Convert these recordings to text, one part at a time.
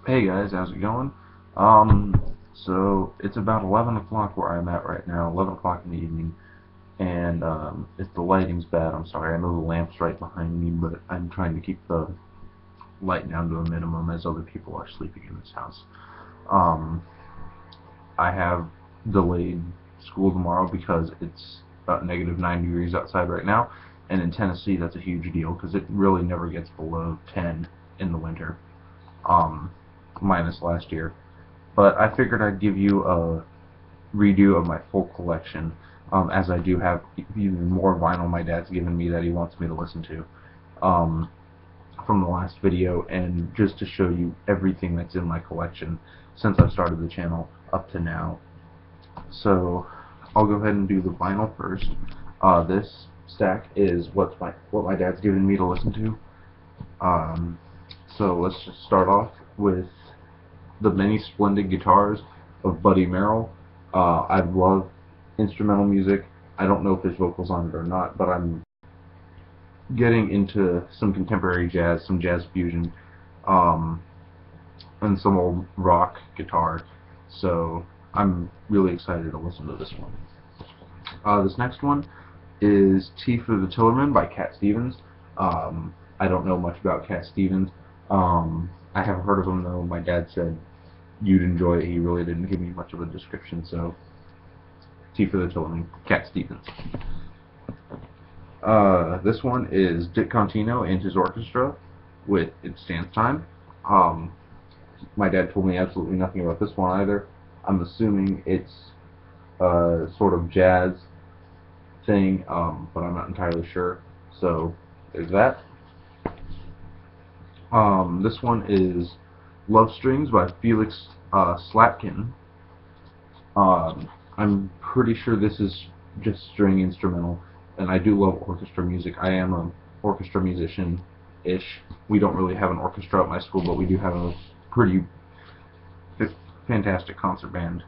Hey guys, how's it going? So it's about 11 o'clock where I'm at right now, 11 o'clock in the evening, and if the lighting's bad, I'm sorry. I know the lamp's right behind me, but I'm trying to keep the light down to a minimum as other people are sleeping in this house. Um, I have delayed school tomorrow because it's about negative 9 degrees outside right now, and in Tennessee that's a huge deal because it really never gets below 10 in the winter, um, minus last year. But I figured I'd give you a redo of my full collection, as I do have even more vinyl my dad's given me that he wants me to listen to, um, from the last video, and just to show you everything that's in my collection since I started the channel up to now. So I'll go ahead and do the vinyl first. This stack is what my dad's given me to listen to. So let's just start off with the Many Splendid Guitars of Buddy Merrill. I love instrumental music. I don't know if there's vocals on it or not, but I'm getting into some contemporary jazz, some jazz fusion, and some old rock guitar. So I'm really excited to listen to this one. This next one is Tea for the Tillerman by Cat Stevens. I don't know much about Cat Stevens. I haven't heard of him though. My dad said you'd enjoy it. He really didn't give me much of a description, so Tea for the Tillerman, Cat Stevens. This one is Dick Contino and his orchestra with It Stands Time. My dad told me absolutely nothing about this one either. I'm assuming it's a sort of jazz thing, but I'm not entirely sure. So there's that. This one is Love Strings by Felix Slatkin. I'm pretty sure this is just string instrumental, and I do love orchestra music. I am an orchestra musician-ish. We don't really have an orchestra at my school, but we do have a pretty fantastic concert band.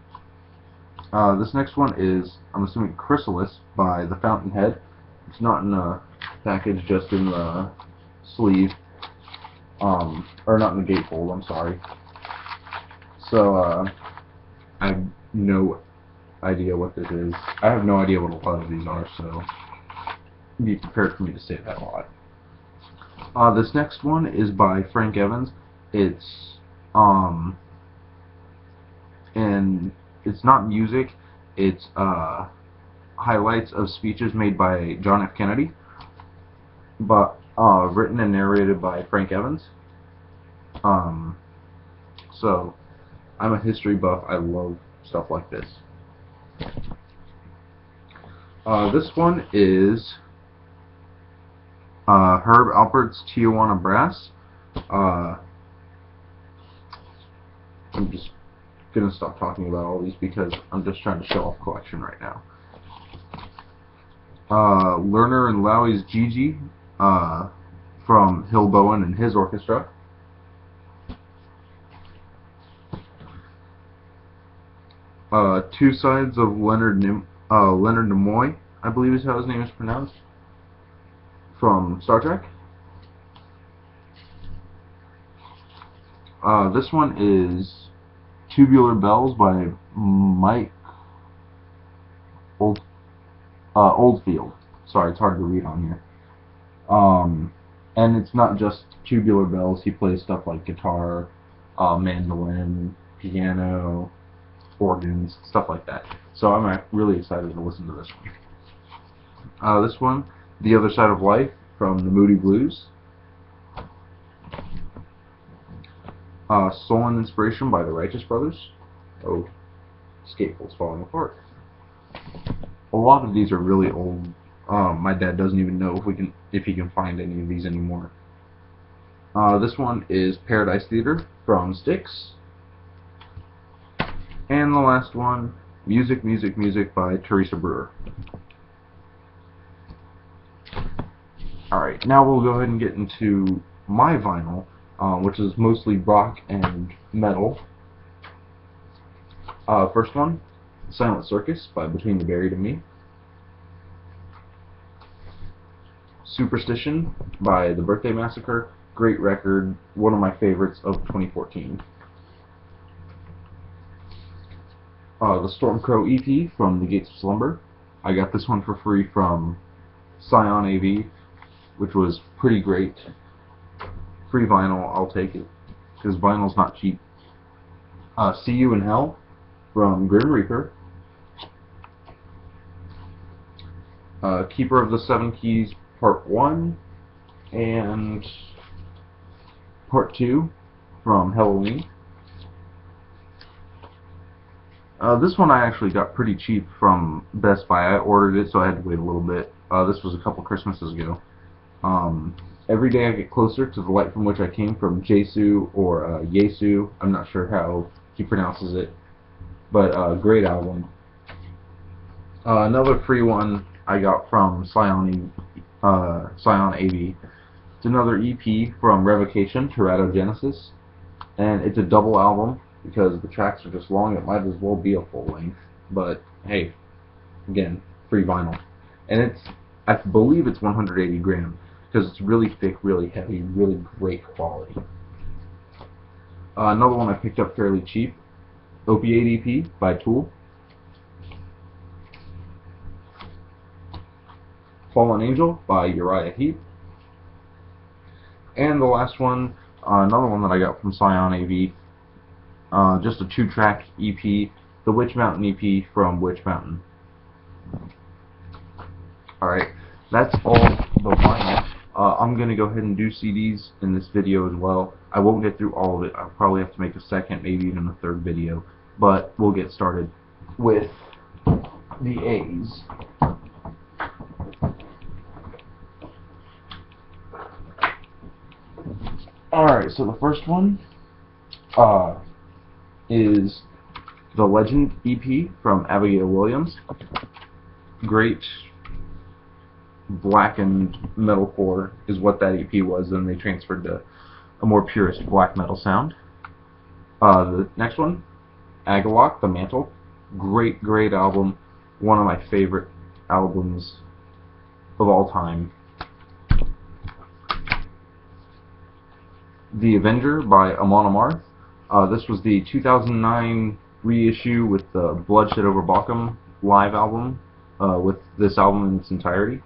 This next one is, I'm assuming, Chrysalis by The Fountainhead. It's not in a package, just in the sleeve. Or not in the gatefold, I'm sorry. So, I have no idea what this is. I have no idea what a lot of these are, so be prepared for me to say that a lot. This next one is by Frank Evans. It's, and it's not music, it's, highlights of speeches made by John F. Kennedy, but written and narrated by Frank Evans. So I'm a history buff. I love stuff like this. This one is Herb Alpert's Tijuana Brass. I'm just gonna stop talking about all these because I'm just trying to show off collection right now. Lerner and Lowey's Gigi, from Hill Bowen and his orchestra. Two Sides of Leonard Nimoy, I believe is how his name is pronounced, from Star Trek. This one is Tubular Bells by Mike Oldfield. Sorry, it's hard to read on here. And it's not just tubular bells. He plays stuff like guitar, mandolin, piano, organs, stuff like that. So I'm really excited to listen to this one. This one, The Other Side of Life, from the Moody Blues. Soul and Inspiration by the Righteous Brothers. Oh, Skateful's falling apart. A lot of these are really old. My dad doesn't even know if he can find any of these anymore. This one is Paradise Theater from Styx. And the last one, Music, Music, Music by Teresa Brewer. Alright, now we'll go ahead and get into my vinyl, which is mostly rock and metal. First one, Silent Circus by Between the Buried and Me. Superstition by The Birthday Massacre. Great record, one of my favorites of 2014. The Stormcrow EP from the Gates of Slumber. I got this one for free from Scion AV, which was pretty great. Free vinyl, I'll take it, because vinyl's not cheap. See You in Hell from Grim Reaper. Keeper of the Seven Keys Part 1 and Part 2 from Helloween. This one I actually got pretty cheap from Best Buy. I ordered it, so I had to wait a little bit. This was a couple Christmases ago. Every Day I Get Closer to the Light from Which I Came from Jesu or Yesu. I'm not sure how he pronounces it, but great album. Another free one I got from Scion AV. It's another EP from Revocation, Teratogenesis, and it's a double album because the tracks are just long. It might as well be a full length, but hey, again, free vinyl, and I believe it's 180 grams because it's really thick, really heavy, really great quality. Another one I picked up fairly cheap, Opiate EP by Tool. Fallen Angel by Uriah Heep. And the last one, another one that I got from Scion AV, just a 2-track EP, the Witch Mountain EP from Witch Mountain. Alright, that's all the vinyl. I'm going to go ahead and do CDs in this video as well. I won't get through all of it. I'll probably have to make a second, maybe even a third video. But we'll get started with the A's. Alright, so the first one is the Legend EP from Abigail Williams. Great blackened metalcore is what that EP was, and they transferred to a more purist black metal sound. The next one, Agalloch, The Mantle. Great album. One of my favorite albums of all time. The Avenger by Amon Amarth. This was the 2009 reissue with the Bloodshed Over Bochum live album, with this album in its entirety.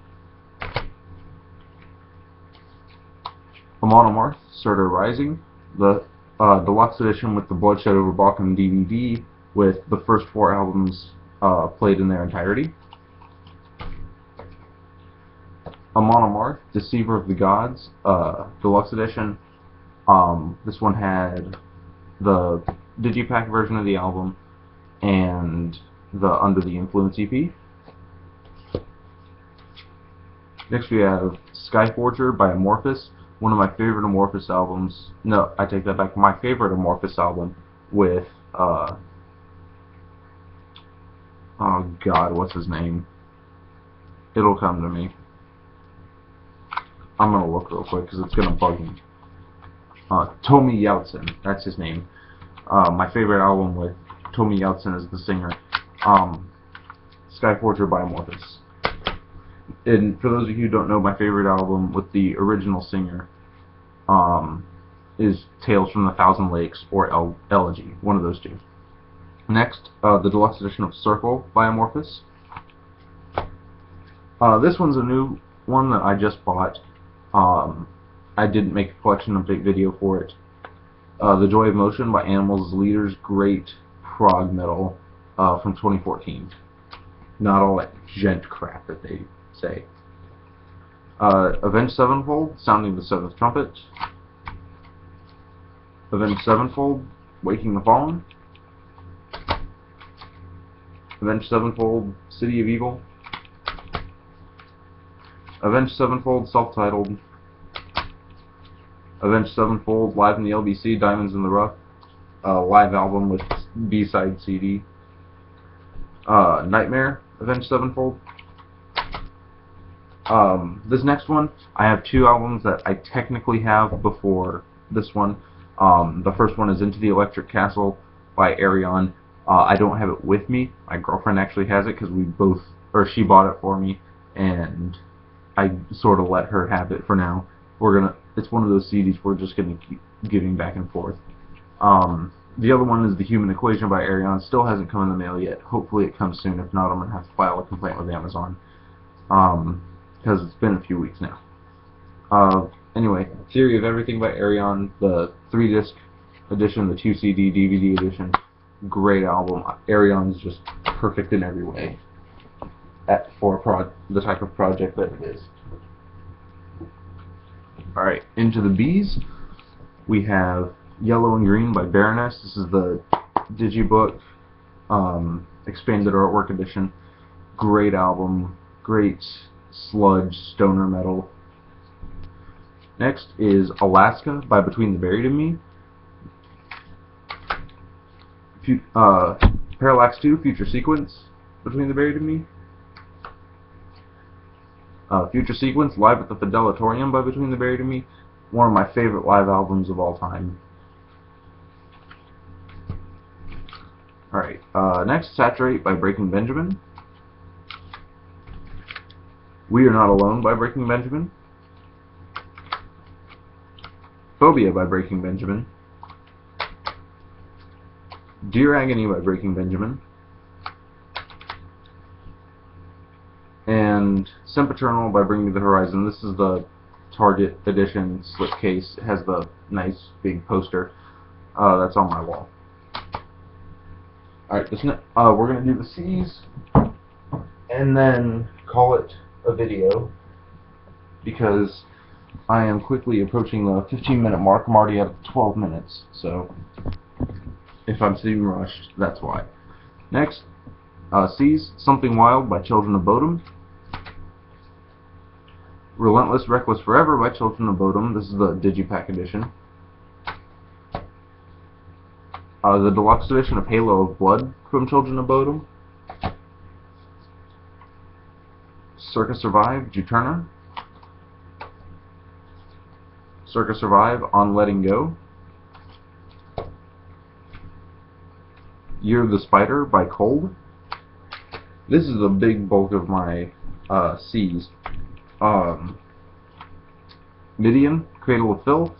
Amon Amarth, Surtur Rising, the deluxe edition with the Bloodshed Over Bochum DVD with the first 4 albums played in their entirety. Amon Amarth, Deceiver of the Gods, deluxe edition. This one had the Digipack version of the album and the Under the Influence EP. Next we have Skyforger by Amorphis, one of my favorite Amorphis albums. No, I take that back. My favorite Amorphis album with, oh god, what's his name? It'll come to me. I'm gonna look real quick because it's gonna bug me. Tomi Yautzen, that's his name. My favorite album with Tomi Yautzen as the singer. Skyforger by Amorphis. And for those of you who don't know, my favorite album with the original singer is Tales from the Thousand Lakes or Elegy, one of those two. Next, the deluxe edition of Circle by Amorphis. This one's a new one that I just bought. I didn't make a collection of big video for it. The Joy of Motion by Animals as Leaders, great prog metal from 2014. Not all that gent crap that they say. Avenged Sevenfold, Sounding the Seventh Trumpet. Avenged Sevenfold, Waking the Fallen. Avenged Sevenfold, City of Evil. Avenged Sevenfold, self-titled. Avenged Sevenfold, live in the LBC, Diamonds in the Rough. Live album with B-side CD. Nightmare, Avenged Sevenfold. This next one, I have 2 albums that I technically have before this one. The first one is Into the Electric Castle by Ayreon. I don't have it with me. My girlfriend actually has it because she bought it for me, and I sort of let her have it for now. It's one of those CDs we're just gonna keep giving back and forth. The other one is The Human Equation by Arion. Still hasn't come in the mail yet. Hopefully it comes soon. If not, I'm going to have to file a complaint with Amazon. Because it's been a few weeks now. Anyway, Theory of Everything by Arion, the 3-disc edition, the 2 CD DVD edition. Great album. Arion's just perfect in every way for the type of project that it is. Alright, into the B's. We have Yellow and Green by Baroness. This is the digibook expanded artwork edition. Great album, great sludge stoner metal. Next is Alaska by Between the Buried and Me. Parallax 2 Future Sequence Between the Buried and Me. Future Sequence Live at the Fidelatorium by Between the Buried and Me. One of my favorite live albums of all time. Alright, next, Saturate by Breaking Benjamin. We Are Not Alone by Breaking Benjamin. Phobia by Breaking Benjamin. Dear Agony by Breaking Benjamin. And Sempiternal by Bring Me the Horizon. This is the Target edition slipcase. It has the nice big poster that's on my wall. Alright, we're going to do the C's and then call it a video because I am quickly approaching the 15-minute mark. I'm already at 12 minutes, so if I'm seeming rushed, that's why. Next, C's, Something Wild by Children of Bodom. Relentless, Reckless Forever by Children of Bodom. This is the Digipack edition. The deluxe edition of Halo of Blood from Children of Bodom. Circa Survive, Juturna. Circa Survive, On Letting Go. Year of the Spider by Cold. This is the big bulk of my C's. Midian, Cradle of Filth.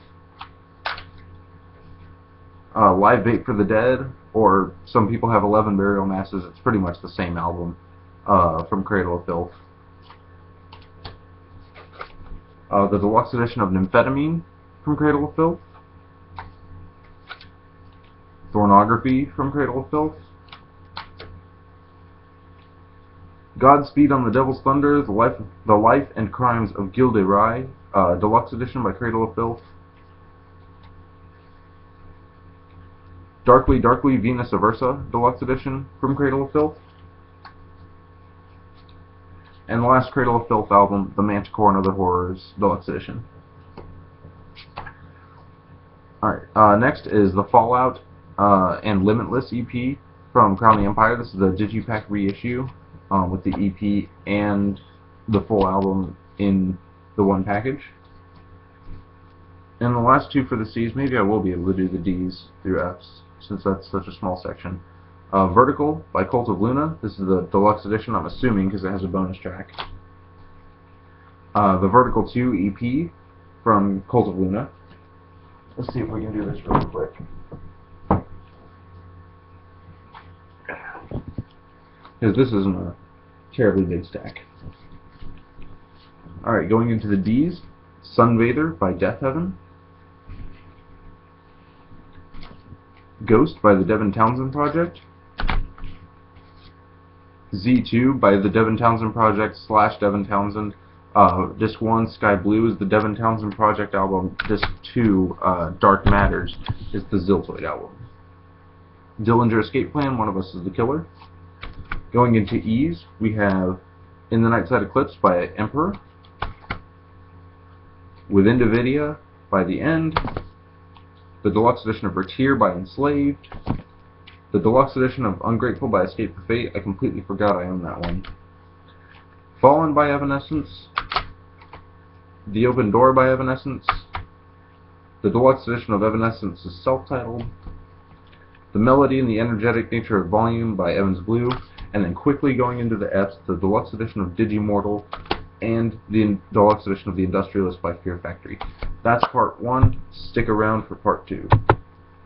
Live Bait for the Dead, or some people have 11 Burial Masses. It's pretty much the same album from Cradle of Filth. The deluxe edition of Nymphetamine from Cradle of Filth. Thornography from Cradle of Filth. Godspeed on the Devil's Thunder, The Life and Crimes of Gilderoy, deluxe edition by Cradle of Filth. Darkly, Darkly, Venus Aversa, deluxe edition from Cradle of Filth. And the last Cradle of Filth album, The Manticore and Other Horrors, deluxe edition. Alright, next is the Fallout and Limitless EP from Crown the Empire. This is the Digipack reissue with the EP and the full album in the one package. And the last two for the C's, maybe I will be able to do the D's through F's, since that's such a small section. Vertical by Cult of Luna. This is the deluxe edition, I'm assuming, because it has a bonus track. The Vertical 2 EP from Cult of Luna. Let's see if we can do this real quick. Because this isn't a terribly big stack. Alright, going into the D's. Sunbather by Deathheaven. Ghost by the Devin Townsend Project. Z2 by the Devin Townsend Project / Devin Townsend. Disc 1, Sky Blue, is the Devin Townsend Project album. Disc 2, Dark Matters, is the Ziltoid album. Dillinger Escape Plan, One of Us is the Killer. Going into E's, we have In the Nightside Eclipse by Emperor. Within Davidia by The End. The deluxe edition of Retir by Enslaved. The deluxe edition of Ungrateful by Escape for Fate. I completely forgot I own that one. Fallen by Evanescence. The Open Door by Evanescence. The deluxe edition of Evanescence is self-titled. The Melody and the Energetic Nature of Volume by Evans Blue. And then quickly going into the F's, the deluxe edition of Digimortal and the deluxe edition of The Industrialist by Fear Factory. That's part 1. Stick around for part 2.